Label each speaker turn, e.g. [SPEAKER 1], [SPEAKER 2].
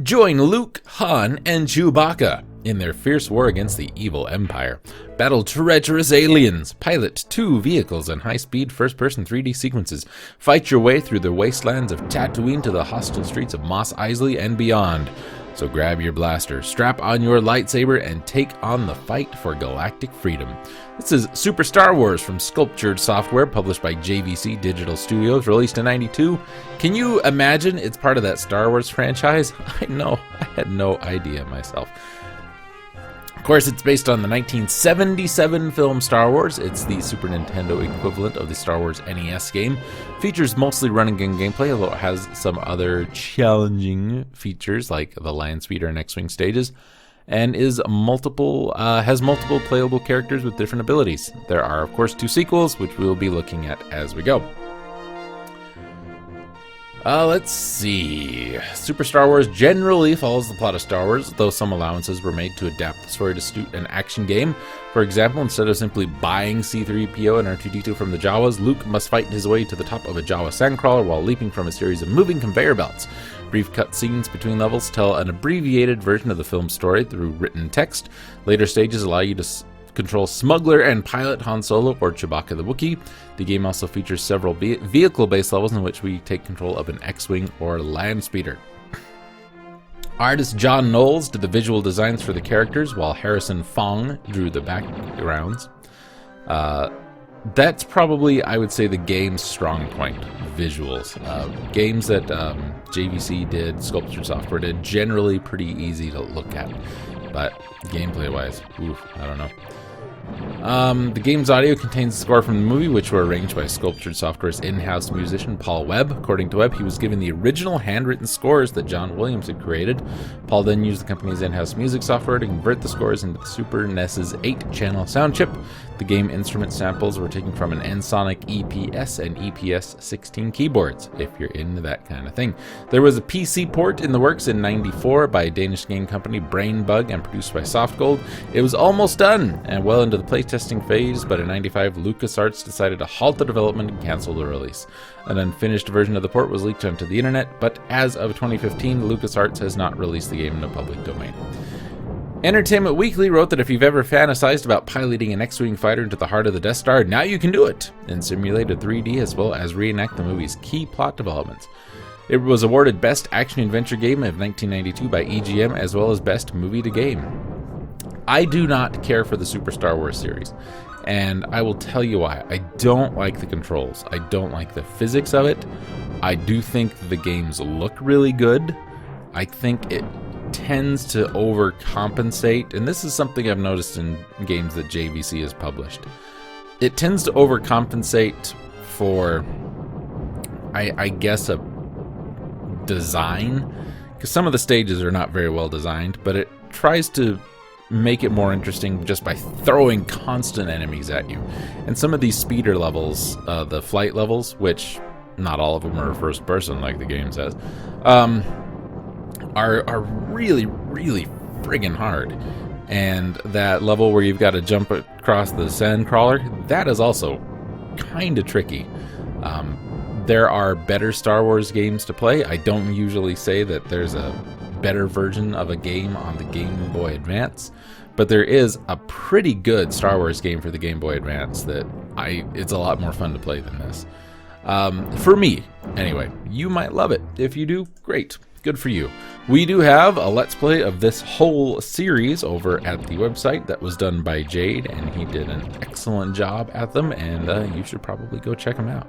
[SPEAKER 1] Join Luke, Han, and Chewbacca in their fierce war against the evil Empire. Battle treacherous aliens. Pilot 2 vehicles and high-speed first-person 3D sequences. Fight your way through the wastelands of Tatooine to the hostile streets of Mos Eisley and beyond. So grab your blaster, strap on your lightsaber, and take on the fight for galactic freedom. This is Super Star Wars from Sculptured Software, published by JVC Digital Studios, released in '92. Can you imagine it's part of that Star Wars franchise? I know, I had no idea myself. Of course, it's based on the 1977 film Star Wars. It's the Super Nintendo equivalent of the Star Wars NES game. Features mostly running gun gameplay, although it has some other challenging features like the land speeder and X-Wing stages, and has multiple playable characters with different abilities. There are, of course, 2 sequels, which we will be looking at as we go. Let's see. Super Star Wars generally follows the plot of Star Wars, though some allowances were made to adapt the story to suit an action game. For example, instead of simply buying C-3PO and R2-D2 from the Jawas, Luke must fight his way to the top of a Jawa sandcrawler while leaping from a series of moving conveyor belts. Brief cutscenes between levels tell an abbreviated version of the film's story through written text. Later stages allow you to control Smuggler and pilot Han Solo or Chewbacca the Wookiee. The game also features several vehicle-based levels in which we take control of an X-Wing or land speeder. Artist John Knowles did the visual designs for the characters, while Harrison Fong drew the backgrounds. That's probably, I would say, the game's strong point, visuals. Games that JVC did, Sculptured Software did, generally pretty easy to look at. But gameplay-wise, I don't know. The game's audio contains the score from the movie, which were arranged by Sculptured Software's in-house musician Paul Webb. According to Webb, he was given the original handwritten scores that John Williams had created. Paul then used the company's in-house music software to convert the scores into the Super NES's 8-channel sound chip. The game instrument samples were taken from an Ensoniq EPS and EPS 16 keyboards, if you're into that kind of thing. There was a PC port in the works in '94 by a Danish game company, Brainbug, and produced by Softgold. It was almost done and well into the playtesting phase, but in '95, LucasArts decided to halt the development and cancel the release. An unfinished version of the port was leaked onto the internet, but as of 2015, LucasArts has not released the game in the public domain. Entertainment Weekly wrote that if you've ever fantasized about piloting an X-Wing fighter into the heart of the Death Star, now you can do it in simulated 3D as well as reenact the movie's key plot developments. It was awarded Best Action Adventure Game of 1992 by EGM as well as Best Movie to Game. I do not care for the Super Star Wars series, and I will tell you why. I don't like the controls. I don't like the physics of it. I do think the games look really good. I think it tends to overcompensate, and this is something I've noticed in games that JVC has published. It tends to overcompensate for, I guess, a design, because some of the stages are not very well designed, but it tries to make it more interesting just by throwing constant enemies at you. And some of these speeder levels, the flight levels, which not all of them are first person like the game says, are really, really friggin' hard. And that level where you've got to jump across the sandcrawler, that is also kind of tricky. There are better Star Wars games to play. I don't usually say that there's a better version of a game on the Game Boy Advance, but there is a pretty good Star Wars game for the Game Boy Advance that it's a lot more fun to play than this. For me, anyway. You might love it. If you do, great. Good for you. We do have a Let's Play of this whole series over at the website that was done by Jade, and he did an excellent job at them, and you should probably go check him out.